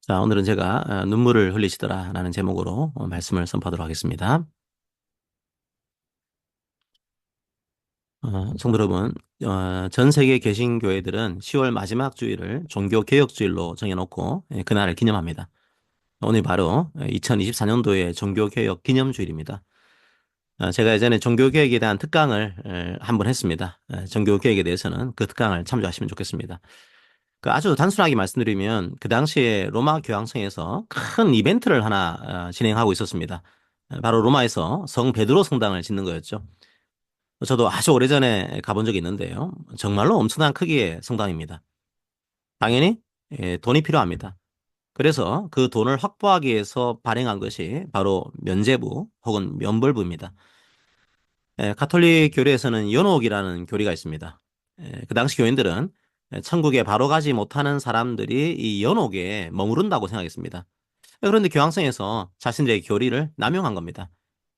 자, 오늘은 제가 눈물을 흘리시더라라는 제목으로 말씀을 선포하도록 하겠습니다. 성도 여러분, 전 세계 개신교회들은 10월 마지막 주일을 종교개혁주일로 정해놓고 그날을 기념합니다. 오늘 바로 2024년도의 종교개혁 기념주일입니다. 제가 예전에 종교개혁에 대한 특강을 한번 했습니다. 종교개혁에 대해서는 그 특강을 참조하시면 좋겠습니다. 그 아주 단순하게 말씀드리면 그 당시에 로마 교황청에서 큰 이벤트를 하나 진행하고 있었습니다. 바로 로마에서 성 베드로 성당을 짓는 거였죠. 저도 아주 오래전에 가본 적이 있는데요. 정말로 엄청난 크기의 성당입니다. 당연히 돈이 필요합니다. 그래서 그 돈을 확보하기 위해서 발행한 것이 바로 면제부 혹은 면벌부입니다. 가톨릭 교리에서는 연옥이라는 교리가 있습니다. 그 당시 교인들은 천국에 바로 가지 못하는 사람들이 이 연옥에 머무른다고 생각했습니다. 그런데 교황청에서 자신들의 교리를 남용한 겁니다.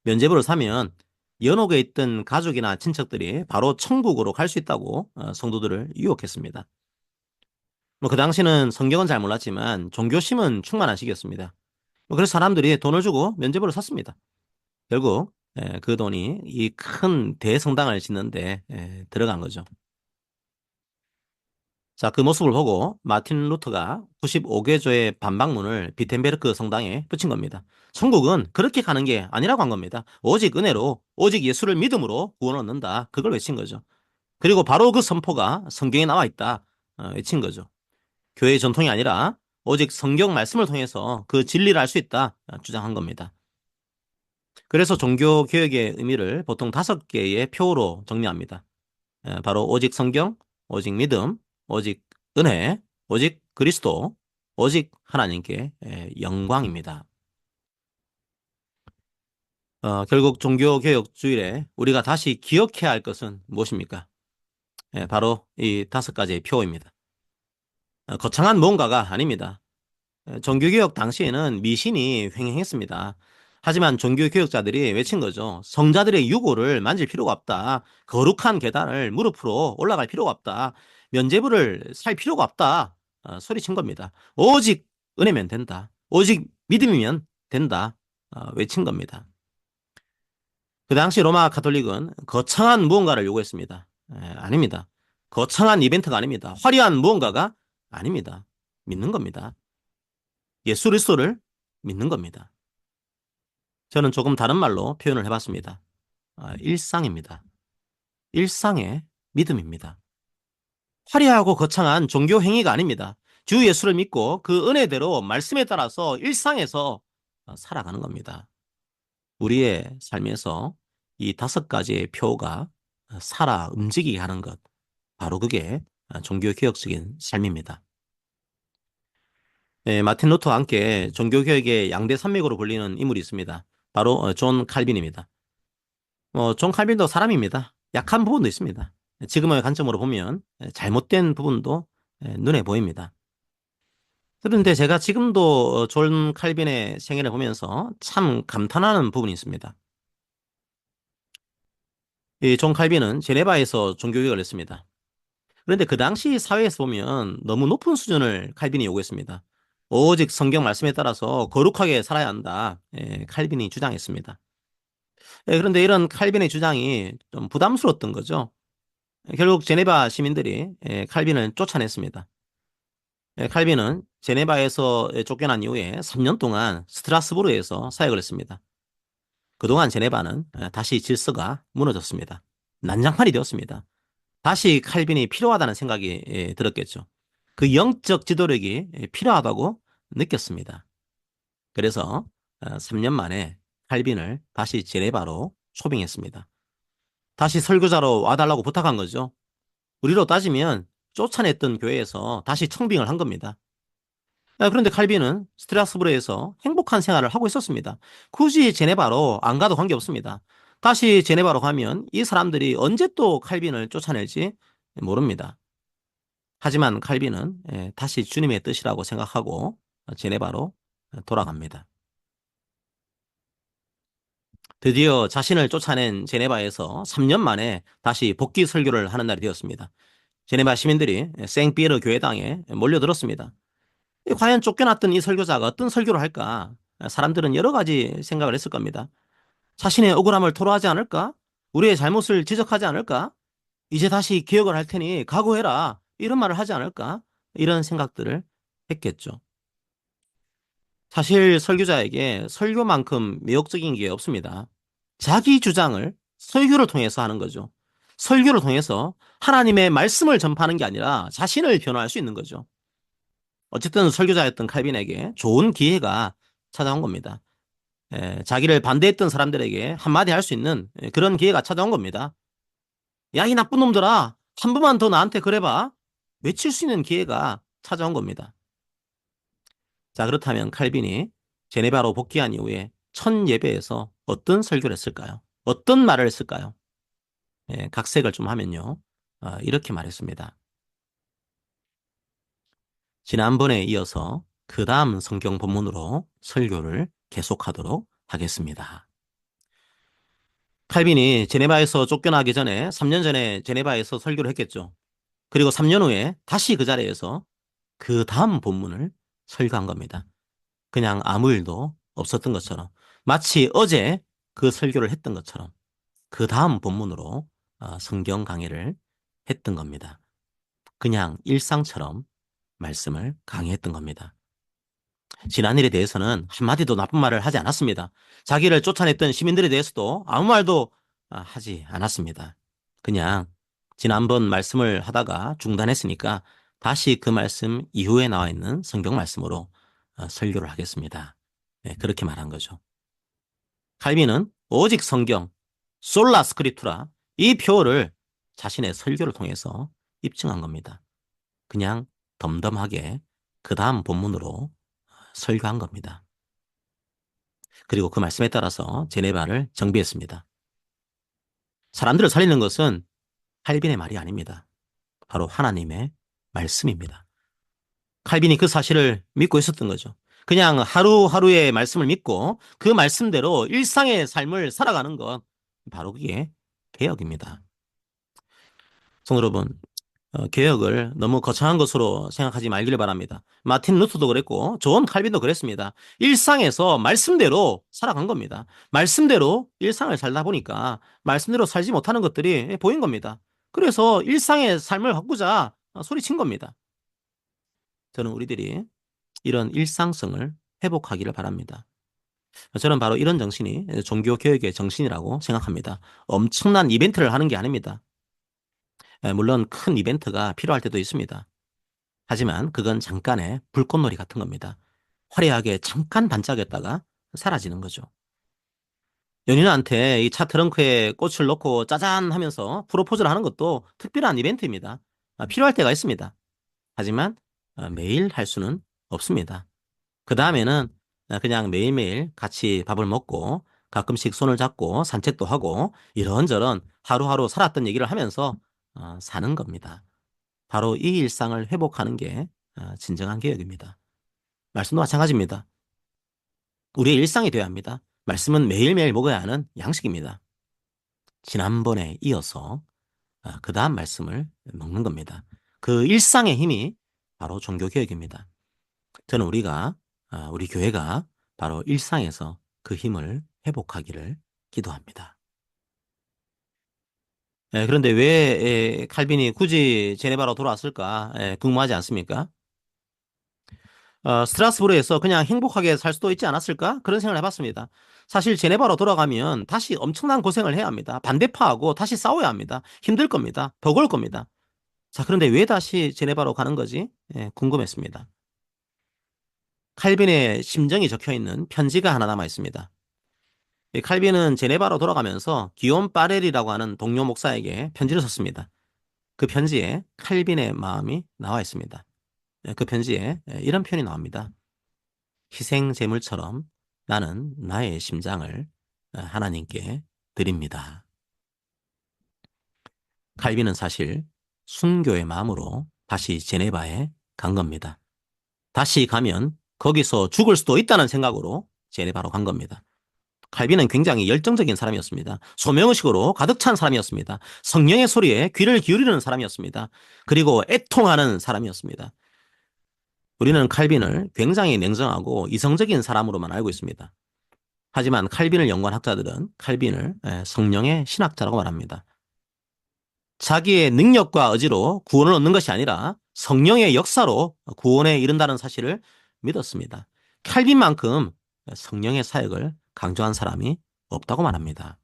면죄부를 사면 연옥에 있던 가족이나 친척들이 바로 천국으로 갈 수 있다고 성도들을 유혹했습니다. 뭐 그 당시는 성경은 잘 몰랐지만 종교심은 충만한 시기였습니다. 그래서 사람들이 돈을 주고 면죄부를 샀습니다. 결국 그 돈이 이 큰 대성당을 짓는데 들어간 거죠. 자, 그 모습을 보고 마틴 루터가 95개조의 반박문을 비텐베르크 성당에 붙인 겁니다. 천국은 그렇게 가는 게 아니라고 한 겁니다. 오직 은혜로, 오직 예수를 믿음으로 구원을 얻는다. 그걸 외친 거죠. 그리고 바로 그 선포가 성경에 나와 있다. 외친 거죠. 교회의 전통이 아니라 오직 성경 말씀을 통해서 그 진리를 알 수 있다. 주장한 겁니다. 그래서 종교 개혁의 의미를 보통 5개의 표로 정리합니다. 바로 오직 성경, 오직 믿음, 오직 은혜, 오직 그리스도, 오직 하나님께 영광입니다. 결국 종교개혁 주일에 우리가 다시 기억해야 할 것은 무엇입니까? 바로 이 5가지의 표입니다. 거창한 뭔가가 아닙니다. 종교개혁 당시에는 미신이 횡행했습니다. 하지만 종교개혁자들이 외친 거죠. 성자들의 유고를 만질 필요가 없다. 거룩한 계단을 무릎으로 올라갈 필요가 없다. 면죄부를 살 필요가 없다. 소리친 겁니다. 오직 은혜면 된다. 오직 믿음이면 된다. 외친 겁니다. 그 당시 로마 가톨릭은 거창한 무언가를 요구했습니다. 아닙니다. 거창한 이벤트가 아닙니다. 화려한 무언가가 아닙니다. 믿는 겁니다. 예수 그리스도를 믿는 겁니다. 저는 조금 다른 말로 표현을 해봤습니다. 일상입니다. 일상의 믿음입니다. 화려하고 거창한 종교 행위가 아닙니다. 주 예수를 믿고 그 은혜대로 말씀에 따라서 일상에서 살아가는 겁니다. 우리의 삶에서 이 5가지의 표가 살아 움직이게 하는 것, 바로 그게 종교개혁적인 삶입니다. 마틴 루터와 함께 종교개혁의 양대 산맥으로 불리는 인물이 있습니다. 바로 존 칼빈입니다. 존 칼빈도 사람입니다. 약한 부분도 있습니다. 지금의 관점으로 보면 잘못된 부분도 눈에 보입니다. 그런데 제가 지금도 존 칼빈의 생애를 보면서 참 감탄하는 부분이 있습니다. 이 존 칼빈은 제네바에서 종교개혁을 했습니다. 그런데 그 당시 사회에서 보면 너무 높은 수준을 칼빈이 요구했습니다. 오직 성경 말씀에 따라서 거룩하게 살아야 한다. 칼빈이 주장했습니다. 그런데 이런 칼빈의 주장이 좀 부담스러웠던 거죠. 결국 제네바 시민들이 칼빈을 쫓아냈습니다. 칼빈은 제네바에서 쫓겨난 이후에 3년 동안 스트라스부르에서 사역을 했습니다. 그동안 제네바는 다시 질서가 무너졌습니다. 난장판이 되었습니다. 다시 칼빈이 필요하다는 생각이 들었겠죠. 그 영적 지도력이 필요하다고 느꼈습니다. 그래서 3년 만에 칼빈을 다시 제네바로 초빙했습니다. 다시 설교자로 와달라고 부탁한 거죠. 우리로 따지면 쫓아냈던 교회에서 다시 청빙을 한 겁니다. 그런데 칼빈은 스트라스부르에서 행복한 생활을 하고 있었습니다. 굳이 제네바로 안 가도 관계없습니다. 다시 제네바로 가면 이 사람들이 언제 또 칼빈을 쫓아낼지 모릅니다. 하지만 칼빈은 다시 주님의 뜻이라고 생각하고 제네바로 돌아갑니다. 드디어 자신을 쫓아낸 제네바에서 3년 만에 다시 복귀 설교를 하는 날이 되었습니다. 제네바 시민들이 생피에르 교회당에 몰려들었습니다. 과연 쫓겨났던 이 설교자가 어떤 설교를 할까? 사람들은 여러 가지 생각을 했을 겁니다. 자신의 억울함을 토로하지 않을까? 우리의 잘못을 지적하지 않을까? 이제 다시 기억을 할 테니 각오해라. 이런 말을 하지 않을까? 이런 생각들을 했겠죠. 사실 설교자에게 설교만큼 매혹적인 게 없습니다. 자기 주장을 설교를 통해서 하는 거죠. 설교를 통해서 하나님의 말씀을 전파하는 게 아니라 자신을 변호할 수 있는 거죠. 어쨌든 설교자였던 칼빈에게 좋은 기회가 찾아온 겁니다. 자기를 반대했던 사람들에게 한마디 할 수 있는 그런 기회가 찾아온 겁니다. 야, 이 나쁜 놈들아, 한 번만 더 나한테 그래봐. 외칠 수 있는 기회가 찾아온 겁니다. 자, 그렇다면 칼빈이 제네바로 복귀한 이후에 첫 예배에서 어떤 설교를 했을까요? 어떤 말을 했을까요? 각색을 좀 하면요. 이렇게 말했습니다. 지난번에 이어서 그 다음 성경 본문으로 설교를 계속하도록 하겠습니다. 칼빈이 제네바에서 쫓겨나기 전에 3년 전에 제네바에서 설교를 했겠죠. 그리고 3년 후에 다시 그 자리에서 그 다음 본문을 설교한 겁니다. 그냥 아무 일도 없었던 것처럼 마치 어제 그 설교를 했던 것처럼 그 다음 본문으로 성경 강의를 했던 겁니다. 그냥 일상처럼 말씀을 강의했던 겁니다. 지난 일에 대해서는 한마디도 나쁜 말을 하지 않았습니다. 자기를 쫓아냈던 시민들에 대해서도 아무 말도 하지 않았습니다. 그냥 지난번 말씀을 하다가 중단했으니까 다시 그 말씀 이후에 나와 있는 성경 말씀으로 설교를 하겠습니다. 네, 그렇게 말한 거죠. 칼빈은 오직 성경, 솔라 스크립투라 이 표어를 자신의 설교를 통해서 입증한 겁니다. 그냥 덤덤하게 그 다음 본문으로 설교한 겁니다. 그리고 그 말씀에 따라서 제네바를 정비했습니다. 사람들을 살리는 것은 칼빈의 말이 아닙니다. 바로 하나님의 말씀입니다. 칼빈이 그 사실을 믿고 있었던 거죠. 그냥 하루하루의 말씀을 믿고 그 말씀대로 일상의 삶을 살아가는 것, 바로 그게 개혁입니다. 성도 여러분, 개혁을 너무 거창한 것으로 생각하지 말기를 바랍니다. 마틴 루터도 그랬고 존 칼빈도 그랬습니다. 일상에서 말씀대로 살아간 겁니다. 말씀대로 일상을 살다 보니까 말씀대로 살지 못하는 것들이 보인 겁니다. 그래서 일상의 삶을 바꾸자 소리친 겁니다. 저는 우리들이 이런 일상성을 회복하기를 바랍니다. 저는 바로 이런 정신이 종교개혁의 정신이라고 생각합니다. 엄청난 이벤트를 하는 게 아닙니다. 물론 큰 이벤트가 필요할 때도 있습니다. 하지만 그건 잠깐의 불꽃놀이 같은 겁니다. 화려하게 잠깐 반짝였다가 사라지는 거죠. 연인한테 이 차 트렁크에 꽃을 넣고 짜잔 하면서 프로포즈를 하는 것도 특별한 이벤트입니다. 필요할 때가 있습니다. 하지만 매일 할 수는 없습니다. 그 다음에는 그냥 매일매일 같이 밥을 먹고 가끔씩 손을 잡고 산책도 하고 이런저런 하루하루 살았던 얘기를 하면서 사는 겁니다. 바로 이 일상을 회복하는 게 진정한 개혁입니다. 말씀도 마찬가지입니다. 우리의 일상이 되어야 합니다. 말씀은 매일매일 먹어야 하는 양식입니다. 지난번에 이어서 그 다음 말씀을 먹는 겁니다. 그 일상의 힘이 바로 종교개혁입니다. 저는 우리 교회가 바로 일상에서 그 힘을 회복하기를 기도합니다. 그런데 왜 칼빈이 굳이 제네바로 돌아왔을까 궁금하지 않습니까? 스트라스부르에서 그냥 행복하게 살 수도 있지 않았을까? 그런 생각을 해봤습니다. 사실 제네바로 돌아가면 다시 엄청난 고생을 해야 합니다. 반대파하고 다시 싸워야 합니다. 힘들 겁니다. 버거울 겁니다. 자, 그런데 왜 다시 제네바로 가는 거지? 궁금했습니다. 칼빈의 심정이 적혀 있는 편지가 하나 남아 있습니다. 이 칼빈은 제네바로 돌아가면서 기욤 파렐이라고 하는 동료 목사에게 편지를 썼습니다. 그 편지에 칼빈의 마음이 나와 있습니다. 그 편지에 이런 표현이 나옵니다. 희생 제물처럼 나는 나의 심장을 하나님께 드립니다. 칼빈은 사실 순교의 마음으로 다시 제네바에 간 겁니다. 다시 가면 거기서 죽을 수도 있다는 생각으로 제네바로 간 겁니다. 칼빈은 굉장히 열정적인 사람이었습니다. 소명의식으로 가득 찬 사람이었습니다. 성령의 소리에 귀를 기울이는 사람이었습니다. 그리고 애통하는 사람이었습니다. 우리는 칼빈을 굉장히 냉정하고 이성적인 사람으로만 알고 있습니다. 하지만 칼빈을 연구한 학자들은 칼빈을 성령의 신학자라고 말합니다. 자기의 능력과 의지로 구원을 얻는 것이 아니라 성령의 역사로 구원에 이른다는 사실을 믿었습니다. 칼빈만큼 성령의 사역을 강조한 사람이 없다고 말합니다.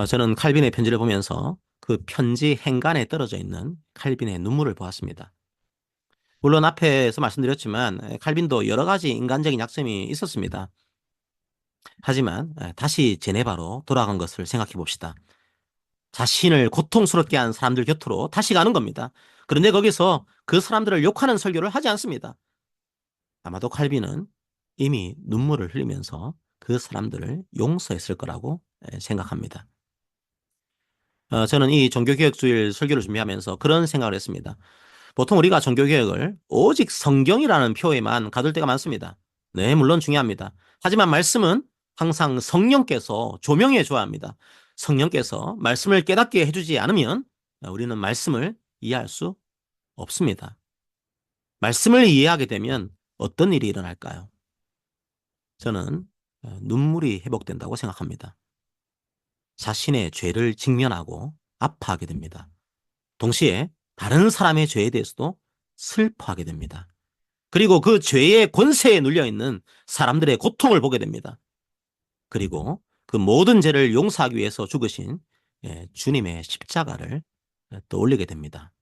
저는 칼빈의 편지를 보면서 그 편지 행간에 떨어져 있는 칼빈의 눈물을 보았습니다. 물론 앞에서 말씀드렸지만 칼빈도 여러 가지 인간적인 약점이 있었습니다. 하지만 다시 제네바로 돌아간 것을 생각해 봅시다. 자신을 고통스럽게 한 사람들 곁으로 다시 가는 겁니다. 그런데 거기서 그 사람들을 욕하는 설교를 하지 않습니다. 아마도 칼빈은 이미 눈물을 흘리면서 그 사람들을 용서했을 거라고 생각합니다. 저는 이 종교개혁주일 설교를 준비하면서 그런 생각을 했습니다. 보통 우리가 종교개혁을 오직 성경이라는 표에만 가둘 때가 많습니다. 네, 물론 중요합니다. 하지만 말씀은 항상 성령께서 조명해 줘야 합니다. 성령께서 말씀을 깨닫게 해주지 않으면 우리는 말씀을 이해할 수 없습니다. 말씀을 이해하게 되면 어떤 일이 일어날까요? 저는 눈물이 회복된다고 생각합니다. 자신의 죄를 직면하고 아파하게 됩니다. 동시에 다른 사람의 죄에 대해서도 슬퍼하게 됩니다. 그리고 그 죄의 권세에 눌려있는 사람들의 고통을 보게 됩니다. 그리고 그 모든 죄를 용서하기 위해서 죽으신 주님의 십자가를 떠올리게 됩니다.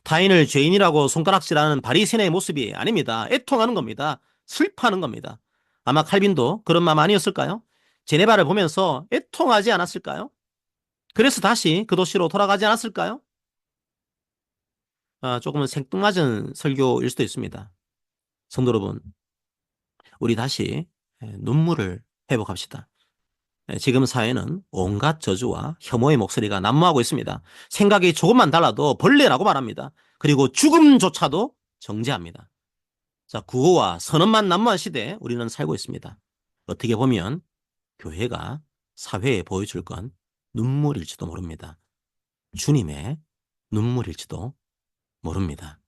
타인을 죄인이라고 손가락질하는 바리새인의 모습이 아닙니다. 애통하는 겁니다. 슬퍼하는 겁니다. 아마 칼빈도 그런 마음 아니었을까요? 제네바를 보면서 애통하지 않았을까요? 그래서 다시 그 도시로 돌아가지 않았을까요? 조금은 생뚱맞은 설교일 수도 있습니다. 성도 여러분, 우리 다시 눈물을 회복합시다. 지금 사회는 온갖 저주와 혐오의 목소리가 난무하고 있습니다. 생각이 조금만 달라도 벌레라고 말합니다. 그리고 죽음조차도 정죄합니다. 자, 구호와 선언만 난무한 시대에 우리는 살고 있습니다. 어떻게 보면 교회가 사회에 보여줄 건 눈물일지도 모릅니다. 주님의 눈물일지도 모릅니다.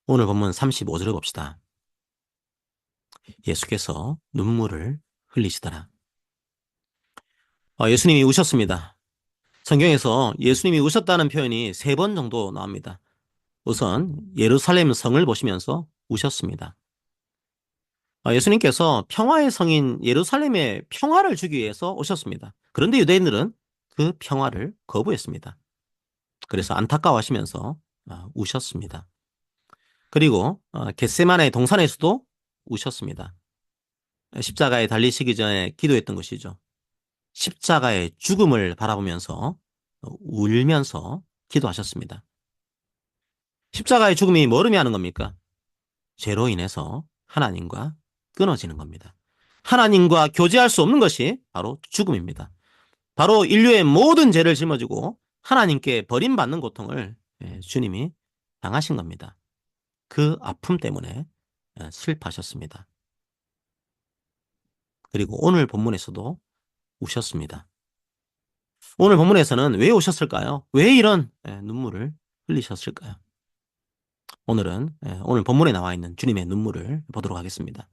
오늘 본문 35절을 봅시다. 예수께서 눈물을 흘리시더라. 예수님이 우셨습니다. 성경에서 예수님이 우셨다는 표현이 3번 정도 나옵니다. 우선 예루살렘 성을 보시면서 우셨습니다. 예수님께서 평화의 성인 예루살렘에 평화를 주기 위해서 오셨습니다. 그런데 유대인들은 그 평화를 거부했습니다. 그래서 안타까워하시면서 우셨습니다. 그리고 겟세마네 동산에서도 우셨습니다. 십자가에 달리시기 전에 기도했던 것이죠. 십자가의 죽음을 바라보면서 울면서 기도하셨습니다. 십자가의 죽음이 뭘 의미하는 겁니까? 죄로 인해서 하나님과 끊어지는 겁니다. 하나님과 교제할 수 없는 것이 바로 죽음입니다. 바로 인류의 모든 죄를 짊어지고 하나님께 버림받는 고통을 주님이 당하신 겁니다. 그 아픔 때문에 슬퍼하셨습니다. 그리고 오늘 본문에서도 우셨습니다. 오늘 본문에서는 왜 우셨을까요? 왜 이런 눈물을 흘리셨을까요? 오늘은 오늘 본문에 나와 있는 주님의 눈물을 보도록 하겠습니다.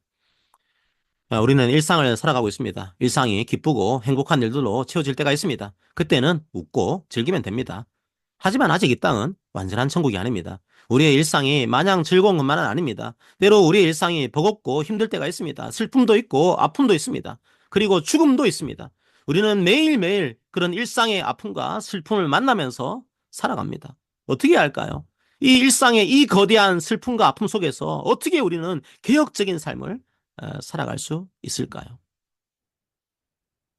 우리는 일상을 살아가고 있습니다. 일상이 기쁘고 행복한 일들로 채워질 때가 있습니다. 그때는 웃고 즐기면 됩니다. 하지만 아직 이 땅은 완전한 천국이 아닙니다. 우리의 일상이 마냥 즐거운 것만은 아닙니다. 때로 우리의 일상이 버겁고 힘들 때가 있습니다. 슬픔도 있고 아픔도 있습니다. 그리고 죽음도 있습니다. 우리는 매일매일 그런 일상의 아픔과 슬픔을 만나면서 살아갑니다. 어떻게 해야 할까요? 이 일상의 이 거대한 슬픔과 아픔 속에서 어떻게 우리는 개혁적인 삶을 살아갈 수 있을까요?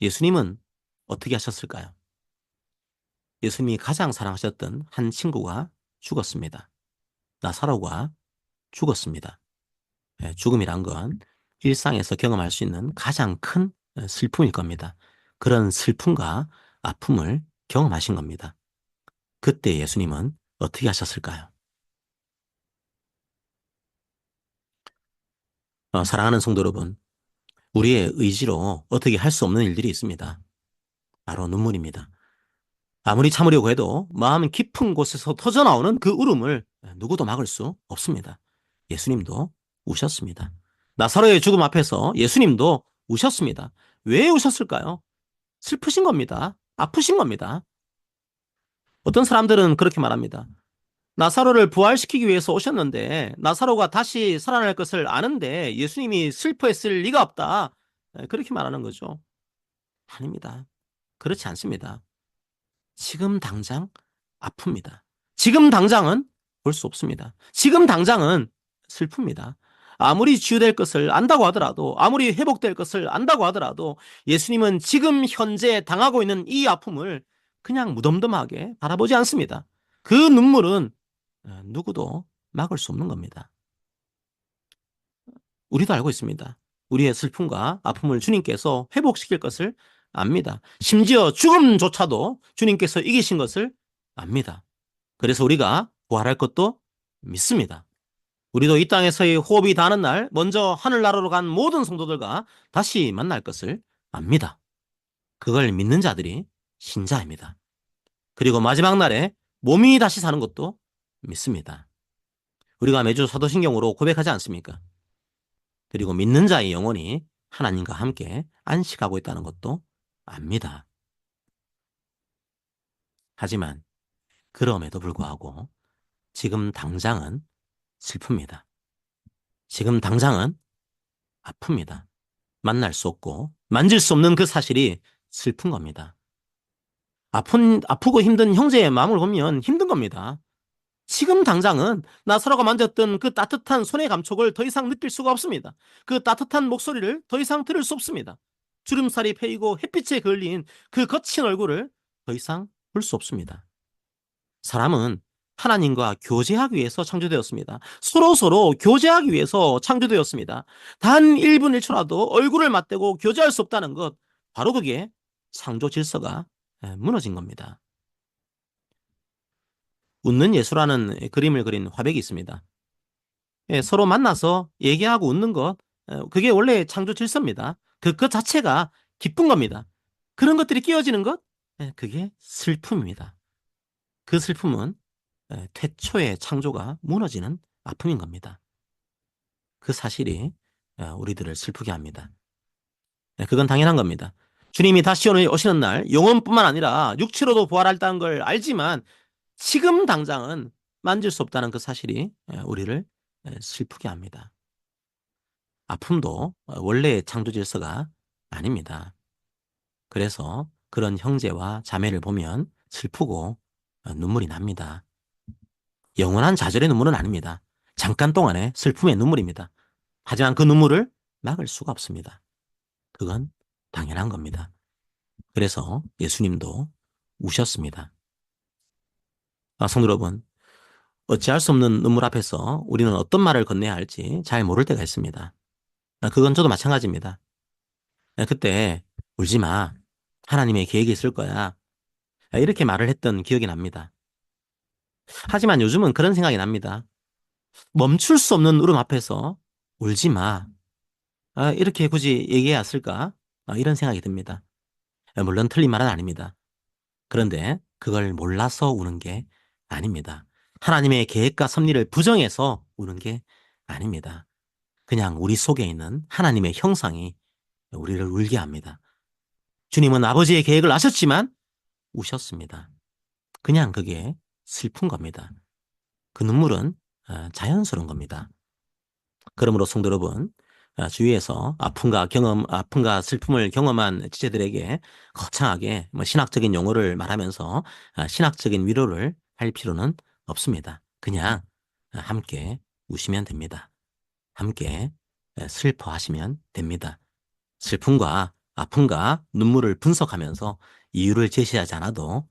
예수님은 어떻게 하셨을까요? 예수님이 가장 사랑하셨던 한 친구가 죽었습니다. 나사로가 죽었습니다. 죽음이란 건 일상에서 경험할 수 있는 가장 큰 슬픔일 겁니다. 그런 슬픔과 아픔을 경험하신 겁니다. 그때 예수님은 어떻게 하셨을까요? 사랑하는 성도 여러분, 우리의 의지로 어떻게 할 수 없는 일들이 있습니다. 바로 눈물입니다. 아무리 참으려고 해도 마음 깊은 곳에서 터져나오는 그 울음을 누구도 막을 수 없습니다. 예수님도 우셨습니다. 나사로의 죽음 앞에서 예수님도 우셨습니다. 왜 우셨을까요? 슬프신 겁니다. 아프신 겁니다. 어떤 사람들은 그렇게 말합니다. 나사로를 부활시키기 위해서 오셨는데 나사로가 다시 살아날 것을 아는데 예수님이 슬퍼했을 리가 없다. 그렇게 말하는 거죠. 아닙니다. 그렇지 않습니다. 지금 당장 아픕니다. 지금 당장은 볼 수 없습니다. 지금 당장은 슬픕니다. 아무리 치유될 것을 안다고 하더라도, 아무리 회복될 것을 안다고 하더라도 예수님은 지금 현재 당하고 있는 이 아픔을 그냥 무덤덤하게 바라보지 않습니다. 그 눈물은 누구도 막을 수 없는 겁니다. 우리도 알고 있습니다. 우리의 슬픔과 아픔을 주님께서 회복시킬 것을 압니다. 심지어 죽음조차도 주님께서 이기신 것을 압니다. 그래서 우리가 부활할 것도 믿습니다. 우리도 이 땅에서의 호흡이 닿는 날 먼저 하늘나라로 간 모든 성도들과 다시 만날 것을 압니다. 그걸 믿는 자들이 신자입니다. 그리고 마지막 날에 몸이 다시 사는 것도 믿습니다. 우리가 매주 사도신경으로 고백하지 않습니까? 그리고 믿는 자의 영혼이 하나님과 함께 안식하고 있다는 것도 압니다. 하지만 그럼에도 불구하고 지금 당장은 슬픕니다. 지금 당장은 아픕니다. 만날 수 없고 만질 수 없는 그 사실이 슬픈 겁니다. 아프고 힘든 형제의 마음을 보면 힘든 겁니다. 지금 당장은 나사로가 만졌던 그 따뜻한 손의 감촉을 더 이상 느낄 수가 없습니다. 그 따뜻한 목소리를 더 이상 들을 수 없습니다. 주름살이 패이고 햇빛에 걸린 그 거친 얼굴을 더 이상 볼 수 없습니다. 사람은 하나님과 교제하기 위해서 창조되었습니다. 서로 교제하기 위해서 창조되었습니다. 단 1분 1초라도 얼굴을 맞대고 교제할 수 없다는 것, 바로 그게 창조 질서가 무너진 겁니다. 웃는 예수라는 그림을 그린 화백이 있습니다. 서로 만나서 얘기하고 웃는 것, 그게 원래 창조 질서입니다. 그 자체가 기쁜 겁니다. 그런 것들이 끼어지는 것, 그게 슬픔입니다. 그 슬픔은 태초의 창조가 무너지는 아픔인 겁니다. 그 사실이 우리들을 슬프게 합니다. 그건 당연한 겁니다. 주님이 다시 오시는 날 영혼뿐만 아니라 육체로도 부활한다는 걸 알지만 지금 당장은 만질 수 없다는 그 사실이 우리를 슬프게 합니다. 아픔도 원래의 창조 질서가 아닙니다. 그래서 그런 형제와 자매를 보면 슬프고 눈물이 납니다. 영원한 좌절의 눈물은 아닙니다. 잠깐 동안의 슬픔의 눈물입니다. 하지만 그 눈물을 막을 수가 없습니다. 그건 당연한 겁니다. 그래서 예수님도 우셨습니다. 성도 여러분, 어찌할 수 없는 눈물 앞에서 우리는 어떤 말을 건네야 할지 잘 모를 때가 있습니다. 그건 저도 마찬가지입니다. 그때 울지 마. 하나님의 계획이 있을 거야. 이렇게 말을 했던 기억이 납니다. 하지만 요즘은 그런 생각이 납니다. 멈출 수 없는 울음 앞에서 울지 마. 이렇게 굳이 얘기해야 했을까? 이런 생각이 듭니다. 물론 틀린 말은 아닙니다. 그런데 그걸 몰라서 우는 게 아닙니다. 하나님의 계획과 섭리를 부정해서 우는 게 아닙니다. 그냥 우리 속에 있는 하나님의 형상이 우리를 울게 합니다. 주님은 아버지의 계획을 아셨지만 우셨습니다. 그냥 그게 슬픈 겁니다. 그 눈물은 자연스러운 겁니다. 그러므로 성도 여러분, 주위에서 아픔과 슬픔을 경험한 지체들에게 거창하게 신학적인 용어를 말하면서 신학적인 위로를 할 필요는 없습니다. 그냥 함께 우시면 됩니다. 함께 슬퍼하시면 됩니다. 슬픔과 아픔과 눈물을 분석하면서 이유를 제시하지 않아도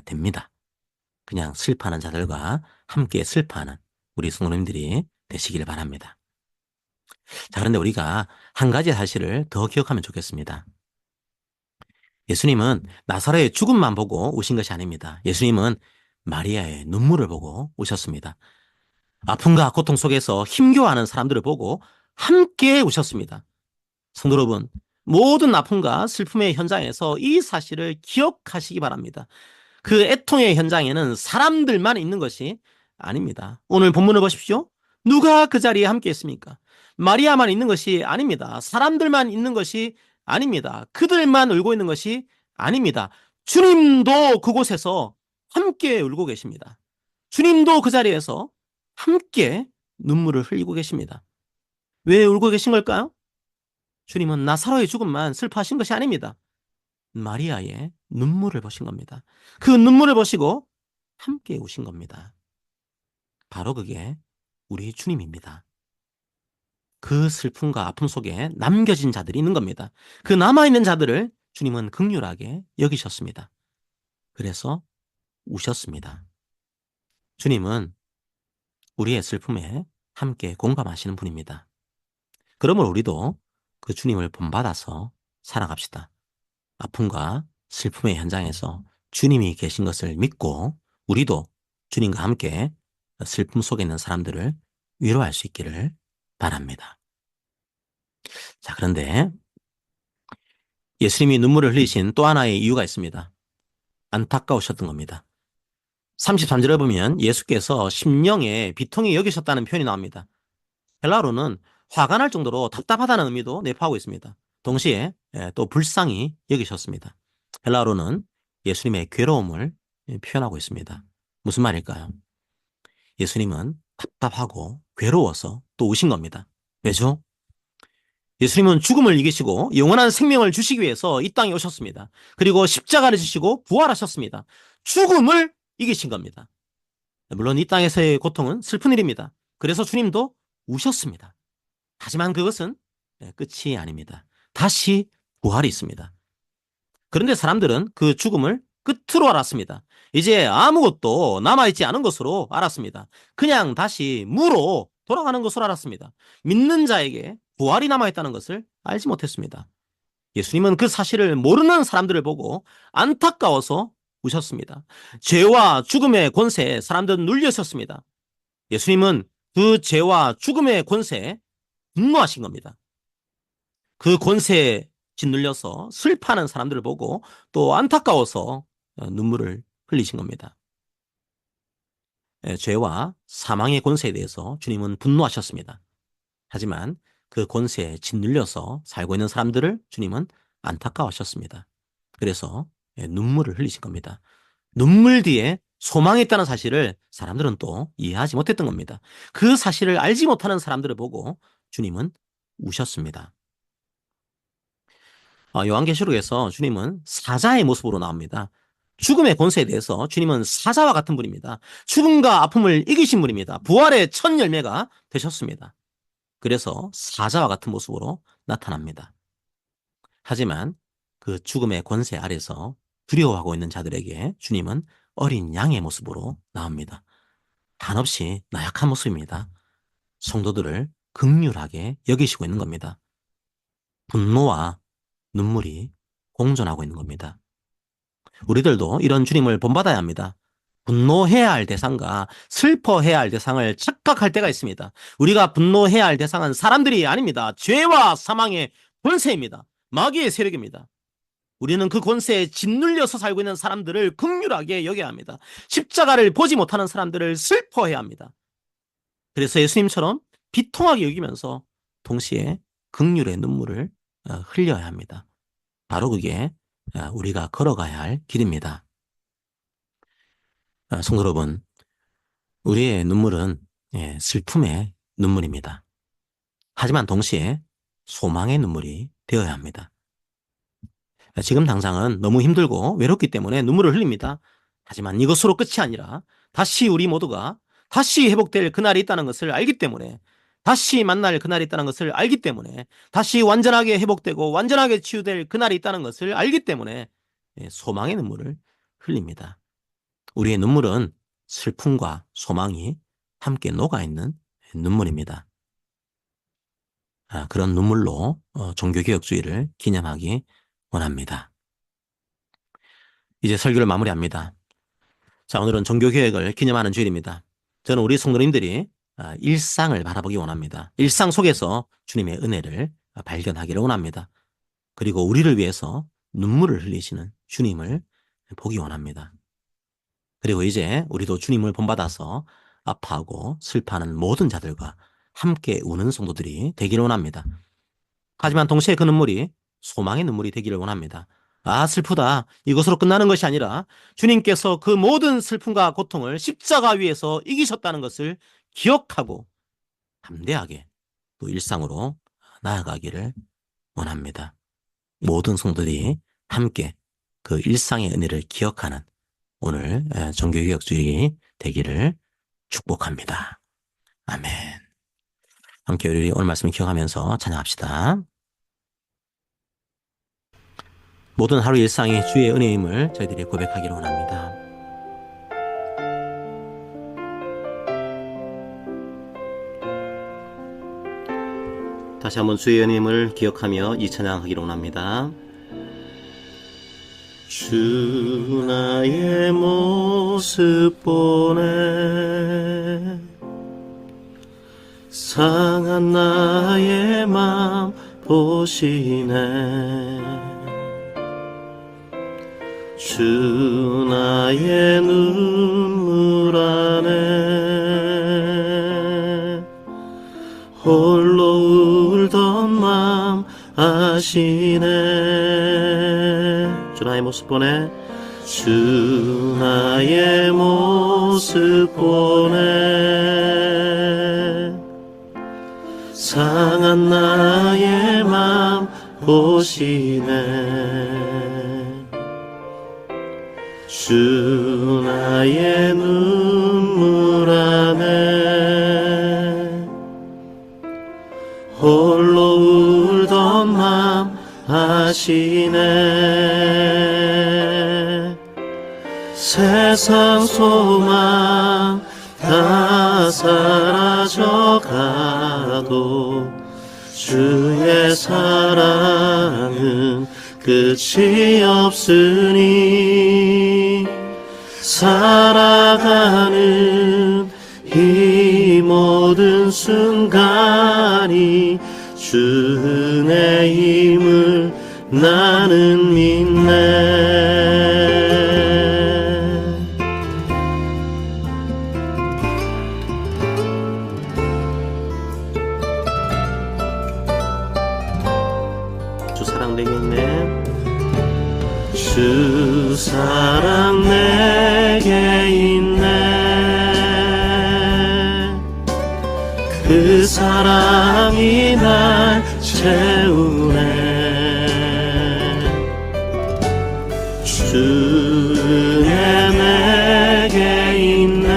됩니다. 그냥 슬퍼하는 자들과 함께 슬퍼하는 우리 성도님들이 되시길 바랍니다. 자, 그런데 우리가 한 가지 사실을 더 기억하면 좋겠습니다. 예수님은 나사로의 죽음만 보고 오신 것이 아닙니다. 예수님은 마리아의 눈물을 보고 오셨습니다. 아픔과 고통 속에서 힘겨워하는 사람들을 보고 함께 오셨습니다. 성도 여러분, 모든 아픔과 슬픔의 현장에서 이 사실을 기억하시기 바랍니다. 그 애통의 현장에는 사람들만 있는 것이 아닙니다. 오늘 본문을 보십시오. 누가 그 자리에 함께 있습니까? 마리아만 있는 것이 아닙니다. 사람들만 있는 것이 아닙니다. 그들만 울고 있는 것이 아닙니다. 주님도 그곳에서 함께 울고 계십니다. 주님도 그 자리에서 함께 눈물을 흘리고 계십니다. 왜 울고 계신 걸까요? 주님은 나사로의 죽음만 슬퍼하신 것이 아닙니다. 마리아의 눈물을 보신 겁니다. 그 눈물을 보시고 함께 우신 겁니다. 바로 그게 우리 주님입니다. 그 슬픔과 아픔 속에 남겨진 자들이 있는 겁니다. 그 남아있는 자들을 주님은 긍휼하게 여기셨습니다. 그래서 우셨습니다. 주님은 우리의 슬픔에 함께 공감하시는 분입니다. 그러므로 우리도 그 주님을 본받아서 살아갑시다. 아픔과 슬픔의 현장에서 주님이 계신 것을 믿고 우리도 주님과 함께 슬픔 속에 있는 사람들을 위로할 수 있기를 바랍니다. 자, 그런데 예수님이 눈물을 흘리신 또 하나의 이유가 있습니다. 안타까우셨던 겁니다. 33절에 보면 예수께서 심령에 비통히 여기셨다는 표현이 나옵니다. 헬라어로는 화가 날 정도로 답답하다는 의미도 내포하고 있습니다. 동시에 또 불쌍히 여기셨습니다. 헬라어로는 예수님의 괴로움을 표현하고 있습니다. 무슨 말일까요? 예수님은 답답하고 괴로워서 또 오신 겁니다. 왜죠? 예수님은 죽음을 이기시고 영원한 생명을 주시기 위해서 이 땅에 오셨습니다. 그리고 십자가를 지시고 부활하셨습니다. 죽음을 이기신 겁니다. 물론 이 땅에서의 고통은 슬픈 일입니다. 그래서 주님도 우셨습니다. 하지만 그것은 끝이 아닙니다. 다시 부활이 있습니다. 그런데 사람들은 그 죽음을 끝으로 알았습니다. 이제 아무것도 남아있지 않은 것으로 알았습니다. 그냥 다시 무로 돌아가는 것으로 알았습니다. 믿는 자에게 부활이 남아있다는 것을 알지 못했습니다. 예수님은 그 사실을 모르는 사람들을 보고 안타까워서 우셨습니다. 죄와 죽음의 권세에 사람들은 눌렸었습니다. 예수님은 그 죄와 죽음의 권세에 분노하신 겁니다. 그 권세에 짓눌려서 슬퍼하는 사람들을 보고 또 안타까워서 눈물을 흘리신 겁니다. 죄와 사망의 권세에 대해서 주님은 분노하셨습니다. 하지만 그 권세에 짓눌려서 살고 있는 사람들을 주님은 안타까워하셨습니다. 그래서 눈물을 흘리신 겁니다. 눈물 뒤에 소망이 있다는 사실을 사람들은 또 이해하지 못했던 겁니다. 그 사실을 알지 못하는 사람들을 보고 주님은 우셨습니다. 요한계시록에서 주님은 사자의 모습으로 나옵니다. 죽음의 권세에 대해서 주님은 사자와 같은 분입니다. 죽음과 아픔을 이기신 분입니다. 부활의 첫 열매가 되셨습니다. 그래서 사자와 같은 모습으로 나타납니다. 하지만 그 죽음의 권세 아래서 두려워하고 있는 자들에게 주님은 어린 양의 모습으로 나옵니다. 한없이 나약한 모습입니다. 성도들을 긍휼하게 여기시고 있는 겁니다. 분노와 눈물이 공존하고 있는 겁니다. 우리들도 이런 주님을 본받아야 합니다. 분노해야 할 대상과 슬퍼해야 할 대상을 착각할 때가 있습니다. 우리가 분노해야 할 대상은 사람들이 아닙니다. 죄와 사망의 권세입니다. 마귀의 세력입니다. 우리는 그 권세에 짓눌려서 살고 있는 사람들을 긍휼하게 여겨야 합니다. 십자가를 보지 못하는 사람들을 슬퍼해야 합니다. 그래서 예수님처럼 비통하게 여기면서 동시에 긍휼의 눈물을 흘려야 합니다. 바로 그게 우리가 걸어가야 할 길입니다. 성도 여러분, 우리의 눈물은 슬픔의 눈물입니다. 하지만 동시에 소망의 눈물이 되어야 합니다. 지금 당장은 너무 힘들고 외롭기 때문에 눈물을 흘립니다. 하지만 이것으로 끝이 아니라 다시 우리 모두가 다시 회복될 그날이 있다는 것을 알기 때문에, 다시 만날 그날이 있다는 것을 알기 때문에, 다시 완전하게 회복되고 완전하게 치유될 그날이 있다는 것을 알기 때문에 소망의 눈물을 흘립니다. 우리의 눈물은 슬픔과 소망이 함께 녹아있는 눈물입니다. 그런 눈물로 종교개혁주의를 기념하기 원합니다. 이제 설교를 마무리합니다. 자, 오늘은 종교개혁을 기념하는 주일입니다. 저는 우리 성도님들이 일상을 바라보기 원합니다. 일상 속에서 주님의 은혜를 발견하기를 원합니다. 그리고 우리를 위해서 눈물을 흘리시는 주님을 보기 원합니다. 그리고 이제 우리도 주님을 본받아서 아파하고 슬퍼하는 모든 자들과 함께 우는 성도들이 되기를 원합니다. 하지만 동시에 그 눈물이 소망의 눈물이 되기를 원합니다. 아, 슬프다. 이것으로 끝나는 것이 아니라 주님께서 그 모든 슬픔과 고통을 십자가 위에서 이기셨다는 것을 기억하고 담대하게 또 일상으로 나아가기를 원합니다. 모든 성도들이 함께 그 일상의 은혜를 기억하는 오늘 종교개혁주일이 되기를 축복합니다. 아멘. 함께 우리 오늘 말씀을 기억하면서 찬양합시다. 모든 하루 일상이 주의 은혜임을 저희들이 고백하기를 원합니다. 다시 한번 주의 은혜임을 기억하며 이 찬양하기를 원합니다. 주 나의 모습 보네 상한 나의 맘 보시네 주 나의 눈물 안에 홀로 울던 맘 아시네 주 나의 모습 보네 주 나의 모습 보네 상한 나의 맘 보시네 주 나의 눈물 안에 홀로 울던 맘 아시네 세상 소망 다 사라져가도 주의 사랑은 끝이 없으니 살아가는 이 모든 순간이 주 은혜임을 나는 믿네 주 사랑 내게 있네 주 사랑 내게 있네 그 사랑이 날 채우네 주 은혜 내게 있네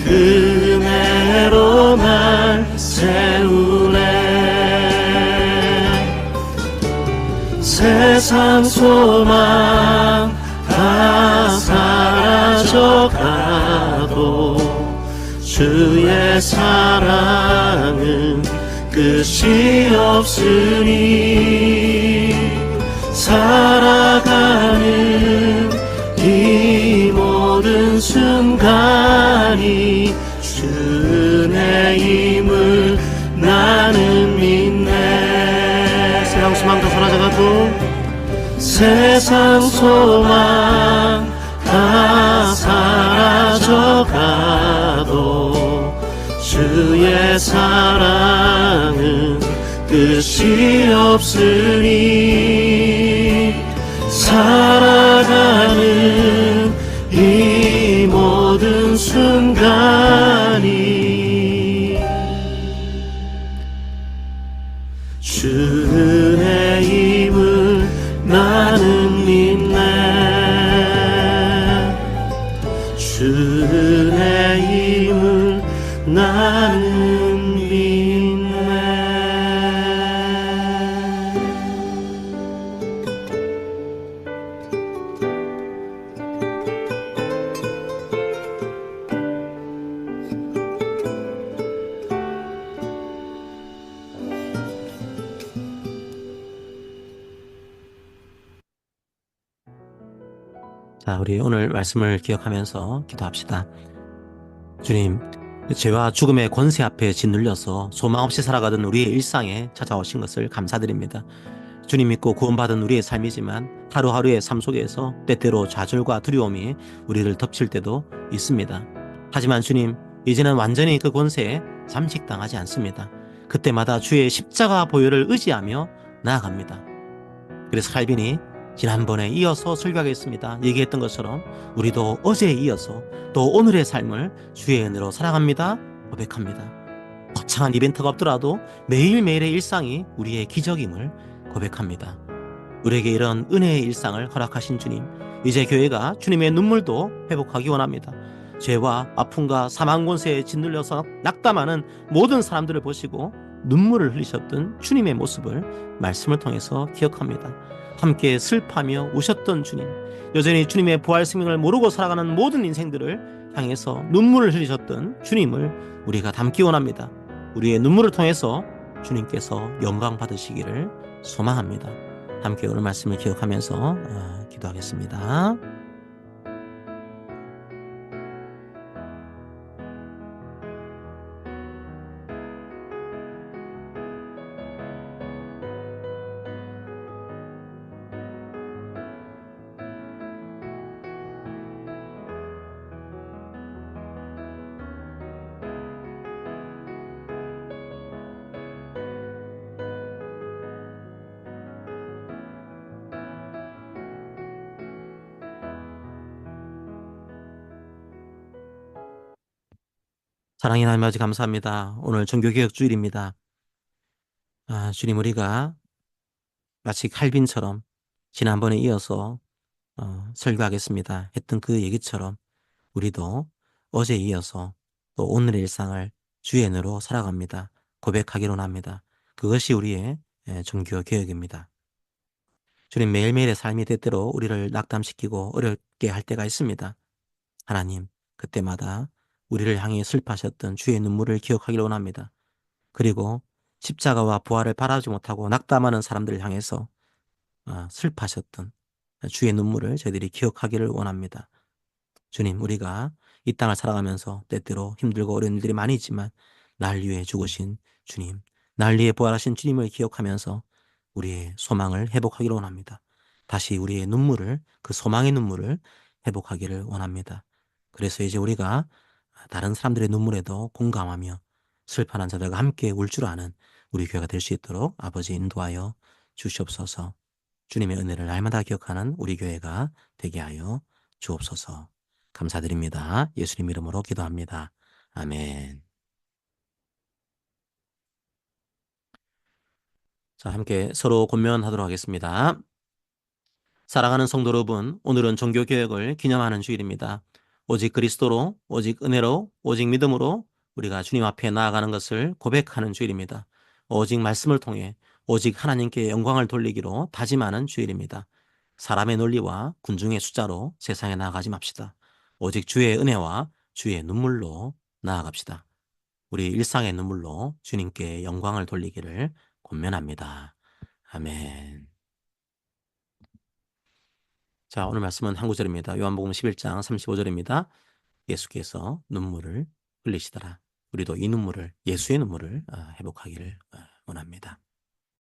그 은혜로 날 세우네 세상 소망 다 사라져가도 주의 사랑은 끝이 없으니 살아가는 이 모든 순간이 주 은혜임을 나는 믿네 세상 소망 다 사라져가도 세상 소망 다 사라져가도 주의 사랑은 끝이 없으니 살아가는 이 모든 순간이 주 은혜임을 나는 믿네 주 은혜임을 나는 믿네 자, 우리 오늘 말씀을 기억하면서 기도합시다. 주님, 죄와 죽음의 권세 앞에 짓눌려서 소망 없이 살아가던 우리의 일상에 찾아오신 것을 감사드립니다. 주님 믿고 구원받은 우리의 삶이지만 하루하루의 삶 속에서 때때로 좌절과 두려움이 우리를 덮칠 때도 있습니다. 하지만 주님, 이제는 완전히 그 권세에 잠식당하지 않습니다. 그때마다 주의 십자가 보혈을 의지하며 나아갑니다. 그래서 칼빈이 지난번에 이어서 설교하겠습니다. 얘기했던 것처럼 우리도 어제에 이어서 또 오늘의 삶을 주의 은혜로 살아갑니다. 고백합니다. 거창한 이벤트가 없더라도 매일매일의 일상이 우리의 기적임을 고백합니다. 우리에게 이런 은혜의 일상을 허락하신 주님, 이제 교회가 주님의 눈물도 회복하기 원합니다. 죄와 아픔과 사망 권세에 짓눌려서 낙담하는 모든 사람들을 보시고 눈물을 흘리셨던 주님의 모습을 말씀을 통해서 기억합니다. 함께 슬퍼하며 우셨던 주님, 여전히 주님의 부활 생명을 모르고 살아가는 모든 인생들을 향해서 눈물을 흘리셨던 주님을 우리가 담기 원합니다. 우리의 눈물을 통해서 주님께서 영광 받으시기를 소망합니다. 함께 오늘 말씀을 기억하면서 기도하겠습니다. 사랑의 하나님 아버지 감사합니다. 오늘 종교개혁 주일입니다. 주님, 우리가 마치 칼빈처럼 지난번에 이어서 설교하겠습니다 했던 그 얘기처럼 우리도 어제에 이어서 또 오늘의 일상을 주의 은혜로 살아갑니다. 고백하기로 합니다. 그것이 우리의 종교개혁입니다. 주님, 매일매일의 삶이 때때로 우리를 낙담시키고 어렵게 할 때가 있습니다. 하나님, 그때마다 우리를 향해 슬퍼하셨던 주의 눈물을 기억하기를 원합니다. 그리고 십자가와 부활을 바라지 못하고 낙담하는 사람들을 향해서 슬퍼하셨던 주의 눈물을 저희들이 기억하기를 원합니다. 주님, 우리가 이 땅을 살아가면서 때때로 힘들고 어려운 일들이 많이 있지만 날 위해 죽으신 주님, 날 위해 부활하신 주님을 기억하면서 우리의 소망을 회복하기를 원합니다. 다시 우리의 눈물을, 그 소망의 눈물을 회복하기를 원합니다. 그래서 이제 우리가 다른 사람들의 눈물에도 공감하며 슬퍼하는 자들과 함께 울 줄 아는 우리 교회가 될 수 있도록 아버지 인도하여 주시옵소서. 주님의 은혜를 날마다 기억하는 우리 교회가 되게 하여 주옵소서. 감사드립니다. 예수님 이름으로 기도합니다. 아멘. 자, 함께 서로 권면하도록 하겠습니다. 사랑하는 성도 여러분, 오늘은 종교개혁을 기념하는 주일입니다. 오직 그리스도로, 오직 은혜로, 오직 믿음으로 우리가 주님 앞에 나아가는 것을 고백하는 주일입니다. 오직 말씀을 통해 오직 하나님께 영광을 돌리기로 다짐하는 주일입니다. 사람의 논리와 군중의 숫자로 세상에 나아가지 맙시다. 오직 주의 은혜와 주의 눈물로 나아갑시다. 우리 일상의 눈물로 주님께 영광을 돌리기를 권면합니다. 아멘. 자, 오늘 말씀은 한 구절입니다. 요한복음 11장 35절입니다. 예수께서 눈물을 흘리시더라. 우리도 이 눈물을, 예수의 눈물을 회복하기를 원합니다.